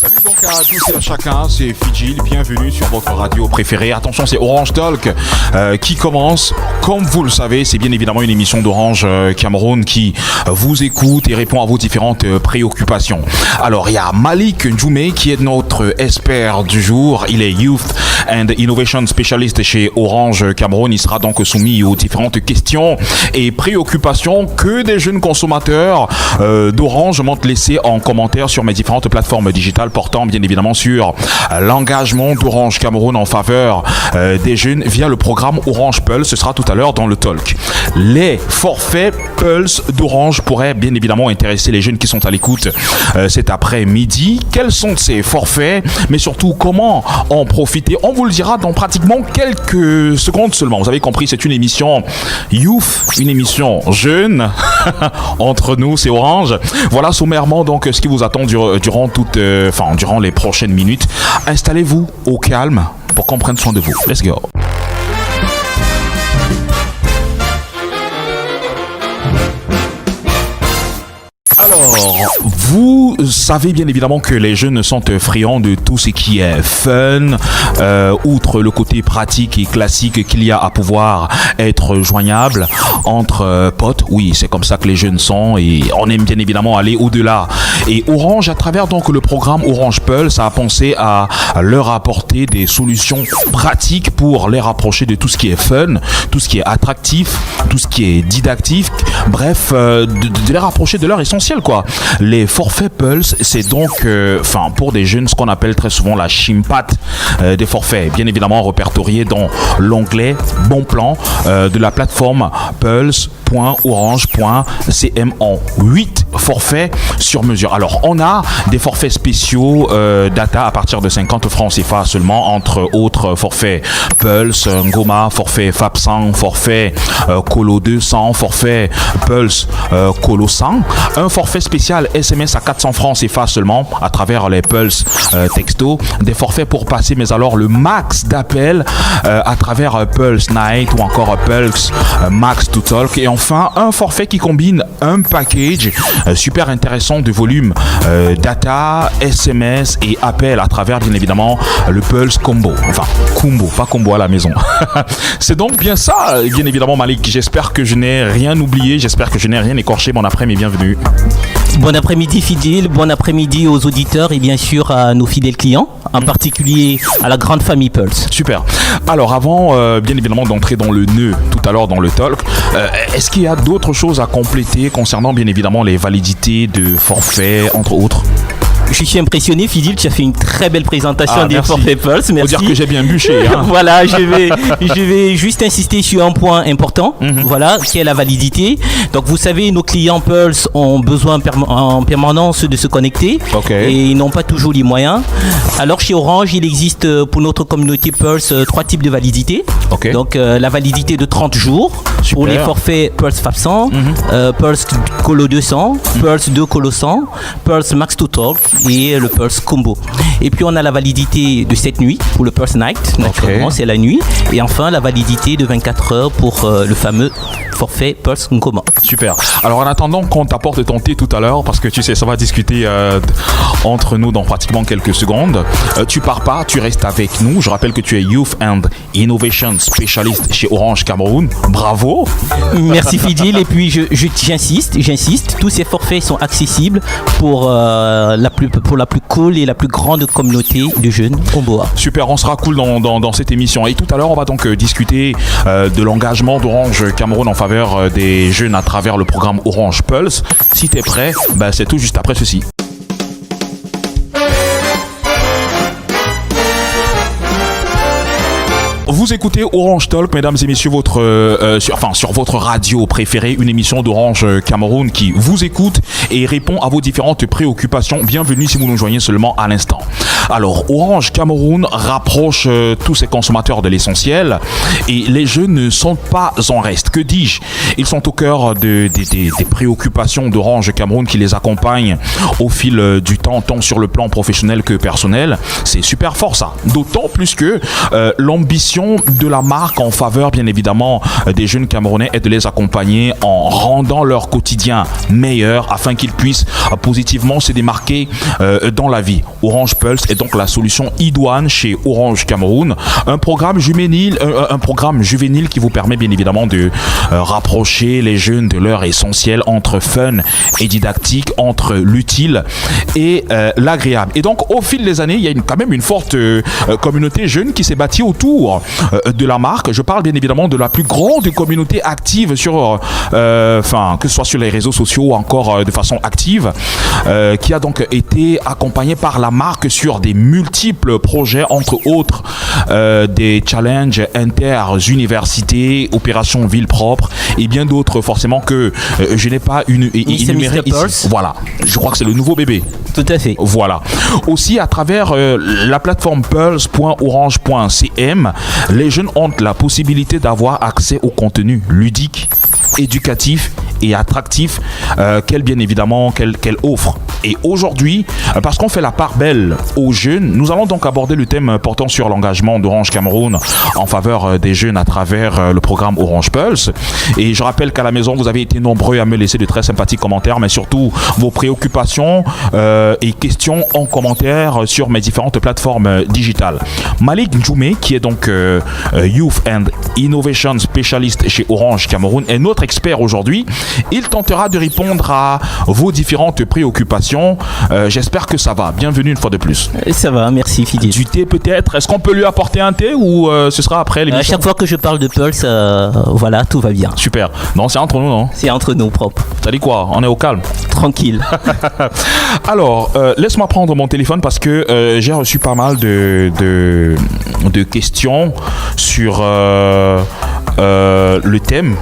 Salut donc à tous et à chacun, c'est Fidjil, bienvenue sur votre radio préférée. Attention, c'est Orange Talk qui commence. Comme vous le savez, c'est bien évidemment une émission d'Orange Cameroun qui vous écoute et répond à vos différentes préoccupations. Alors, il y a Malik Ndjoumé qui est notre expert du jour. Il est Youth and Innovation Specialist chez Orange Cameroun. Il sera donc soumis aux différentes questions et préoccupations que des jeunes consommateurs d'Orange m'ont laissé en commentaire sur mes différentes plateformes digitales portant bien évidemment sur l'engagement d'Orange Cameroun en faveur des jeunes via le programme Orange Pulse. Ce sera tout à l'heure dans le talk. Les forfaits Pulse d'Orange pourraient bien évidemment intéresser les jeunes qui sont à l'écoute cet après-midi. Quels sont ces forfaits, mais surtout comment en profiter? On vous le dira dans pratiquement quelques secondes seulement. Vous avez compris, c'est une émission Youth, une émission jeune. Entre nous, c'est Orange. Voilà sommairement donc ce qui vous attend durant les prochaines minutes. Installez-vous au calme pour qu'on prenne soin de vous. Let's go. Alors, vous savez bien évidemment que les jeunes sont friands de tout ce qui est fun, outre le côté pratique et classique qu'il y a à pouvoir être joignable entre potes. Oui, c'est comme ça que les jeunes sont et on aime bien évidemment aller au-delà. Et Orange, à travers donc le programme Orange Pulse, a pensé à leur apporter des solutions pratiques pour les rapprocher de tout ce qui est fun, tout ce qui est attractif, tout ce qui est didactique, bref, de les rapprocher de leur essentiel. Quoi. Les forfaits Pulse, c'est donc pour des jeunes ce qu'on appelle très souvent la chimpat des forfaits, bien évidemment répertoriés dans l'onglet Bon Plan de la plateforme pulse.orange.cm en 8 forfaits sur mesure. Alors on a des forfaits spéciaux data à partir de 50 francs CFA seulement, entre autres forfaits Pulse, Ngoma, forfait FAP 100, forfait Colo 200, forfait Pulse Colo 100, un forfait spécial SMS à 400 francs CFA seulement à travers les Pulse texto, des forfaits pour passer mais alors le max d'appels à travers Pulse Night ou encore Pulse Max to Talk, et enfin un forfait qui combine un package super intéressant de volume data, SMS et appels à travers bien évidemment le Pulse Combo, enfin Combo, pas combo à la maison. C'est donc bien ça, bien évidemment Malik, j'espère que je n'ai rien oublié, j'espère que je n'ai rien écorché. Bon après-midi, bienvenue. Bon après-midi Fidjil, bon après-midi aux auditeurs et bien sûr à nos fidèles clients, en particulier à la grande famille Pulse. Super. Alors avant bien évidemment d'entrer dans le nœud tout à l'heure dans le talk, est-ce qu'il y a d'autres choses à compléter concernant bien évidemment les validités de forfaits entre autres? Je suis impressionné, Fidjil, tu as fait une très belle présentation des forfaits Pulse. Merci. Faut dire que j'ai bien bûché. Hein. Voilà, je vais juste insister sur un point important, voilà, qui est la validité. Donc vous savez, nos clients Pulse ont besoin en permanence de se connecter et ils n'ont pas toujours les moyens. Alors chez Orange, il existe pour notre communauté Pulse 3 types de validité. Donc la validité de 30 jours. Super. Pour les forfaits Pulse FAP 100, Pulse Colo 200, Pulse 2 Colo 100, Pulse Max to Talk et le Pulse Combo. Et puis on a la validité de 7 nuits pour le Pulse Night, naturellement c'est la nuit. Et enfin la validité de 24 heures pour le fameux forfait Pulse Ngoma. Super. Alors en attendant qu'on t'apporte ton thé tout à l'heure, parce que tu sais ça va discuter entre nous dans pratiquement quelques secondes, tu pars pas, tu restes avec nous. Je rappelle que tu es Youth and Innovation Specialist chez Orange Cameroun. Bravo. Merci Fidjil. Et puis j'insiste, tous ces forfaits sont accessibles pour la plus cool et la plus grande communauté de jeunes Comboa. Super, on sera cool dans cette émission. Et tout à l'heure, on va donc discuter de l'engagement d'Orange Cameroun en faveur des jeunes à travers le programme Orange Pulse. Si tu es prêt, c'est tout juste après ceci. Vous écoutez Orange Talk, mesdames et messieurs, sur votre radio préférée, une émission d'Orange Cameroun qui vous écoute et répond à vos différentes préoccupations. Bienvenue si vous nous joignez seulement à l'instant. Alors, Orange Cameroun rapproche tous ses consommateurs de l'essentiel et les jeunes ne sont pas en reste. Que dis-je? Ils sont au cœur des préoccupations d'Orange Cameroun qui les accompagnent au fil du temps, tant sur le plan professionnel que personnel. C'est super fort ça. D'autant plus que l'ambition de la marque en faveur, bien évidemment, des jeunes Camerounais est de les accompagner en rendant leur quotidien meilleur afin qu'ils puissent positivement se démarquer dans la vie. Orange Pulse est donc la solution idoine chez Orange Cameroun, un programme juvénile qui vous permet bien évidemment de rapprocher les jeunes de leur essentiel entre fun et didactique, entre l'utile et l'agréable. Et donc au fil des années, il y a quand même une forte communauté jeune qui s'est bâtie autour de la marque. Je parle bien évidemment de la plus grande communauté active sur, que ce soit sur les réseaux sociaux ou encore de façon active, qui a donc été accompagnée par la marque sur des multiples projets, entre autres des challenges inter-universités, opérations ville propre et bien d'autres forcément que je n'ai pas énuméré ici. Voilà, je crois que c'est le nouveau bébé. Tout à fait. Voilà. Aussi à travers la plateforme pulse.orange.cm, les jeunes ont la possibilité d'avoir accès au contenu ludique, éducatif et attractif qu'elle offre. Et aujourd'hui, parce qu'on fait la part belle aux jeunes, nous allons donc aborder le thème portant sur l'engagement d'Orange Cameroun en faveur des jeunes à travers le programme Orange Pulse. Et je rappelle qu'à la maison, vous avez été nombreux à me laisser de très sympathiques commentaires, mais surtout vos préoccupations et questions en commentaire sur mes différentes plateformes digitales. Malik Djoumé, qui est donc Youth and Innovation Specialist chez Orange Cameroun, est notre expert aujourd'hui. Il tentera de répondre à vos différentes préoccupations. J'espère que ça va. Bienvenue une fois de plus. Ça va, merci Fidil. Du thé peut-être. Est-ce qu'on peut lui apporter un thé ou ce sera après l'émission? À chaque fois que je parle de Pulse, voilà, tout va bien. Super. Non, c'est entre nous, non? C'est entre nous, propre. T'as dit quoi? On est au calme? Tranquille. Alors, laisse-moi prendre mon téléphone parce que j'ai reçu pas mal de questions sur le thème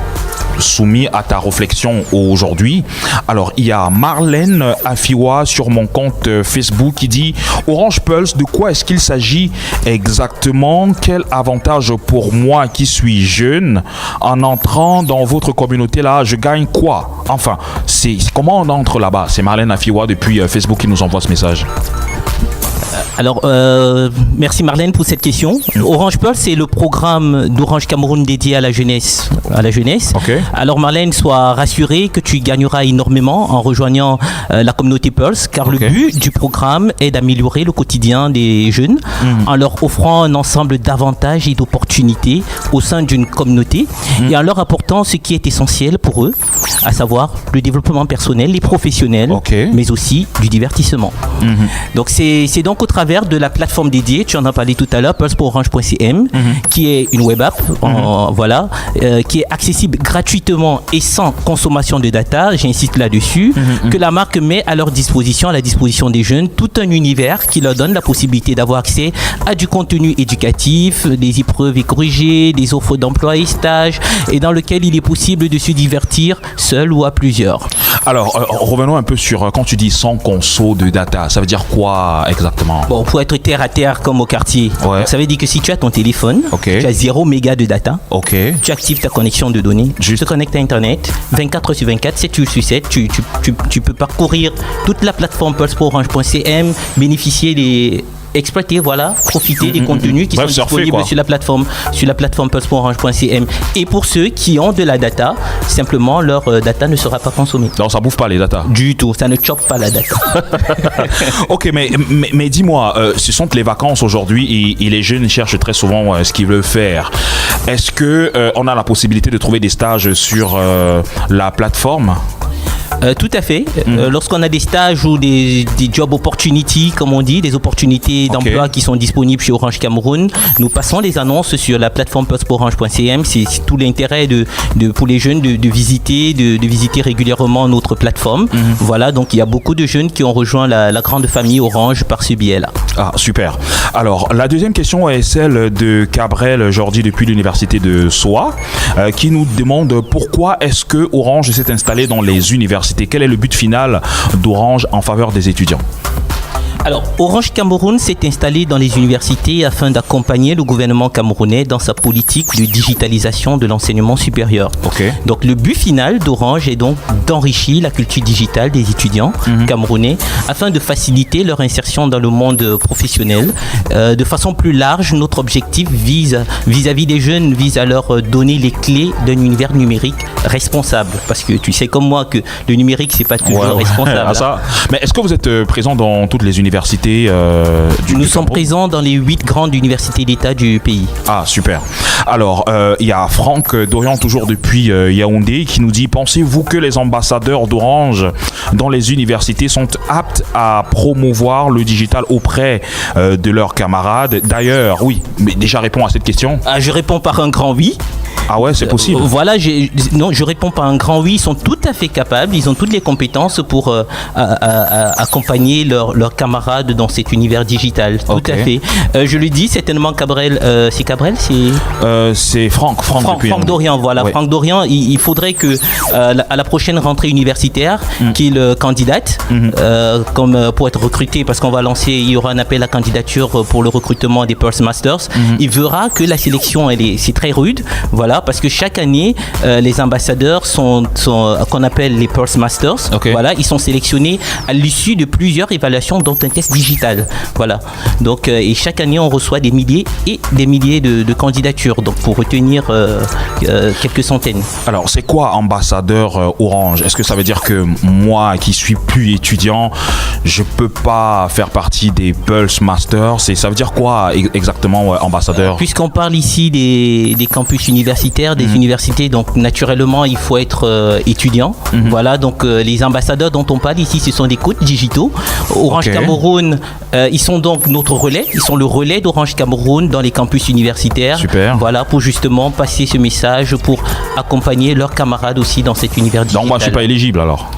soumis à ta réflexion aujourd'hui. Alors, il y a Marlène Afiwa sur mon compte Facebook qui dit Orange Pulse, de quoi est-ce qu'il s'agit exactement? Quel avantage pour moi qui suis jeune en entrant dans votre communauté là? Je gagne quoi? Enfin, c'est comment on entre là-bas? C'est Marlène Afiwa depuis Facebook qui nous envoie ce message. Alors, merci Marlène pour cette question. Orange Pulse, c'est le programme d'Orange Cameroun dédié à la jeunesse. Okay. Alors Marlène, sois rassurée que tu gagneras énormément en rejoignant la communauté Pulse, car le but du programme est d'améliorer le quotidien des jeunes en leur offrant un ensemble d'avantages et d'opportunités au sein d'une communauté et en leur apportant ce qui est essentiel pour eux, à savoir le développement personnel et professionnel, mais aussi du divertissement. Donc c'est donc au travers de la plateforme dédiée, tu en as parlé tout à l'heure, pulse.orange.cm, qui est une web app, qui est accessible gratuitement et sans consommation de data, j'insiste là-dessus, que la marque met à leur disposition, à la disposition des jeunes, tout un univers qui leur donne la possibilité d'avoir accès à du contenu éducatif, des épreuves et corrigées, des offres d'emploi et stages, et dans lequel il est possible de se divertir seul ou à plusieurs. Alors, revenons un peu sur quand tu dis sans conso de data, ça veut dire quoi exactement? Bon, pour être terre à terre comme au quartier, ça veut dire que si tu as ton téléphone, tu as 0 mégas de data, tu actives ta connexion de données, tu te connectes à Internet, 24 sur 24, 7 jours sur 7, tu peux parcourir toute la plateforme pulse.orange.cm, bénéficier des... exploiter, profiter des contenus qui sont disponibles sur la plateforme pulse.orange.cm. Et pour ceux qui ont de la data, simplement leur data ne sera pas consommée. Non, ça bouffe pas les data. Du tout, ça ne chope pas la data. Ok, mais dis-moi, ce sont les vacances aujourd'hui et les jeunes cherchent très souvent ce qu'ils veulent faire. Est-ce que on a la possibilité de trouver des stages sur la plateforme? Tout à fait. Lorsqu'on a des stages ou des job opportunities, comme on dit, des opportunités d'emploi qui sont disponibles chez Orange Cameroun, nous passons les annonces sur la plateforme pulse.orange.cm. C'est tout l'intérêt pour les jeunes de visiter régulièrement notre plateforme. Voilà, donc il y a beaucoup de jeunes qui ont rejoint la grande famille Orange par ce biais-là. Ah, super. Alors, la deuxième question est celle de Cabrel Jordi depuis l'université de Soa, qui nous demande pourquoi est-ce que Orange s'est installé dans les universités? Quel est le but final d'Orange en faveur des étudiants? Alors, Orange Cameroun s'est installé dans les universités afin d'accompagner le gouvernement camerounais dans sa politique de digitalisation de l'enseignement supérieur. Donc, le but final d'Orange est donc d'enrichir la culture digitale des étudiants camerounais afin de faciliter leur insertion dans le monde professionnel. De façon plus large, notre objectif vis-à-vis des jeunes vise à leur donner les clés d'un univers numérique responsable. Parce que tu sais comme moi que le numérique, c'est pas toujours responsable. Mais est-ce que vous êtes présent dans toutes les universités Nous sommes présents dans les 8 grandes universités d'État du pays. Ah, super. Alors, il y a Franck Dorian, toujours depuis Yaoundé, qui nous dit: pensez-vous que les ambassadeurs d'Orange dans les universités sont aptes à promouvoir le digital auprès de leurs camarades? D'ailleurs, oui, mais déjà réponds à cette question. Je réponds par un grand oui. Ah ouais, c'est possible. Non, je réponds par un grand oui. Ils sont tout à fait capables. Ils ont toutes les compétences pour accompagner leurs camarades dans cet univers digital. Tout à fait. Je le dis certainement, Cabrel. C'est Cabrel, c'est Franck Dorian. Voilà, ouais. Franck Dorian. Il faudrait que à la prochaine rentrée universitaire, qu'il candidate comme pour être recruté, parce qu'on va lancer. Il y aura un appel à candidature pour le recrutement des Pulse Masters. Il verra que la sélection, c'est très rude. Voilà. Parce que chaque année, les ambassadeurs sont qu'on appelle les Pulse Masters. Voilà, ils sont sélectionnés à l'issue de plusieurs évaluations, dont un test digital. Voilà. Donc, et chaque année, on reçoit des milliers et des milliers de candidatures. Donc, pour retenir quelques centaines. Alors, c'est quoi ambassadeur Orange? Est-ce que ça veut dire que moi, qui suis plus étudiant, je peux pas faire partie des Pulse Masters? Ça veut dire quoi exactement, ambassadeur? Puisqu'on parle ici des campus universitaires, des universités, donc naturellement il faut être étudiant. Voilà, donc les ambassadeurs dont on parle ici, ce sont des coachs digitaux. Orange Cameroun, ils sont donc notre relais, ils sont le relais d'Orange Cameroun dans les campus universitaires. Super. Voilà, pour justement passer ce message, pour accompagner leurs camarades aussi dans cet univers digital. Donc moi je suis pas éligible alors?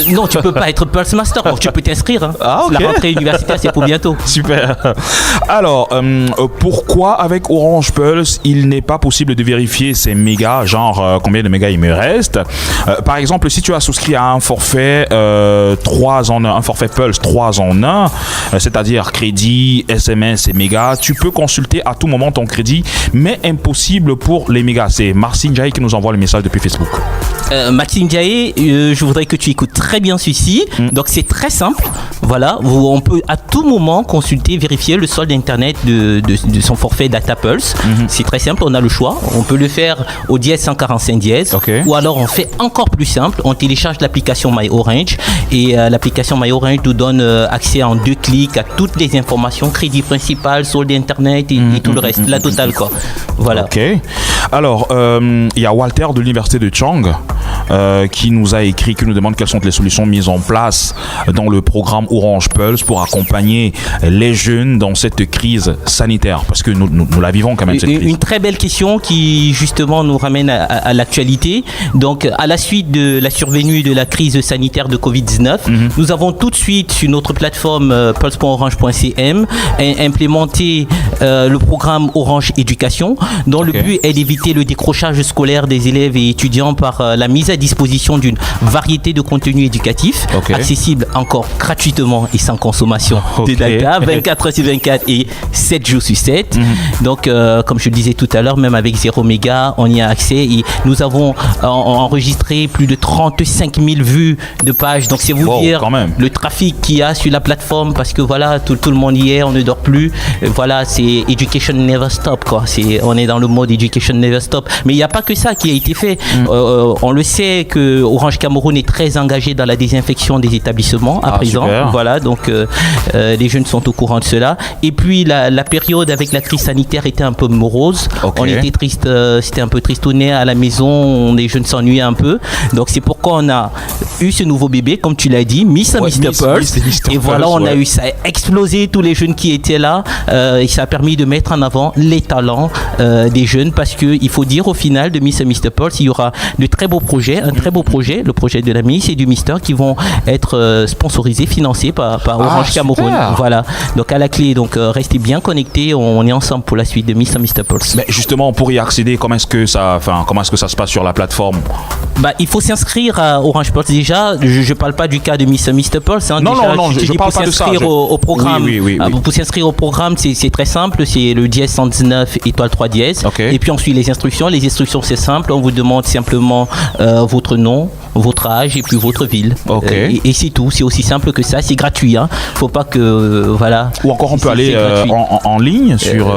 Non, tu peux pas être Pulse Master. Tu peux t'inscrire. La rentrée universitaire, c'est pour bientôt. Super. Alors, pourquoi avec Orange Pulse, il n'est pas possible de vérifier ces mégas, genre combien de mégas il me reste? Par exemple, si tu as souscrit à un forfait 3 en 1, un forfait Pulse 3 en 1, c'est-à-dire crédit, SMS et mégas, tu peux consulter à tout moment ton crédit, mais impossible pour les mégas. C'est Marcin Jai qui nous envoie le message depuis Facebook. Maxime Diaye, je voudrais que tu écoutes très bien ceci. Donc c'est très simple. Voilà, on peut à tout moment consulter, vérifier le solde internet de son forfait Data Pulse. C'est très simple, on a le choix. On peut le faire au dièse 145 dièse. Ou alors on fait encore plus simple, on télécharge l'application My Orange et l'application My Orange nous donne accès en 2 clics à toutes les informations, crédit principal, solde internet et tout le reste, la totale quoi. Voilà. Alors, il y a Walter de l'université de Chang qui nous a écrit, qui nous demande quelles sont les solutions mises en place dans le programme Orange Pulse pour accompagner les jeunes dans cette crise sanitaire, parce que nous la vivons quand même cette crise. Une très belle question qui justement nous ramène à l'actualité. Donc à la suite de la survenue de la crise sanitaire de Covid-19, nous avons tout de suite sur notre plateforme pulse.orange.cm implémenté le programme Orange Éducation, dont le but est d'éviter le décrochage scolaire des élèves et étudiants par la mise à disposition d'une variété de contenus éducatifs accessibles encore gratuitement et sans consommation de data, 24 heures sur 24 et 7 jours sur 7. Donc comme je le disais tout à l'heure, même avec 0 mégas, on y a accès et nous avons enregistré plus de 35 000 vues de pages. Donc c'est vous dire le trafic qu'il y a sur la plateforme, parce que voilà, tout le monde y est, on ne dort plus. Voilà, c'est Education Never Stop quoi. On est dans le mode Education Never Stop. Mais il n'y a pas que ça qui a été fait. On le sait que Orange Cameroun est très engagé dans la désinfection des établissements à présent. Super. Voilà, donc les jeunes sont au courant de cela. Et puis la période avec la crise sanitaire était un peu morose. On était triste, c'était un peu tristouné à la maison. Les jeunes s'ennuyaient un peu. Donc c'est pourquoi on a eu ce nouveau bébé, comme tu l'as dit, Mr. Pulse. Et voilà, on a eu ça a explosé tous les jeunes qui étaient là. Et ça a permis permis de mettre en avant les talents des jeunes, parce qu'il faut dire au final de Miss et Mr. Pulse, il y aura de très beaux projets, un très beau projet, le projet de la Miss et du Mister, qui vont être sponsorisés, financés par Orange Cameroun. Voilà, donc à la clé, donc restez bien connectés, on est ensemble pour la suite de Miss et Mr. Pulse. Mais justement, pour y accéder, comment est-ce que ça se passe sur la plateforme? Il faut s'inscrire à Orange Pulse déjà. Je parle pas du cas de Miss et Mr. Pulse. Non, je parle pas de ça. Au programme. Oui. Pour s'inscrire au programme, c'est très simple, c'est le dièse 119 étoile 3 dièse. Okay. Et puis ensuite les instructions. Les instructions, c'est simple, on vous demande simplement votre nom, votre âge et puis votre ville. Okay. Et c'est tout, c'est aussi simple que ça, c'est gratuit. Faut pas que voilà. Ou encore on peut aller en ligne sur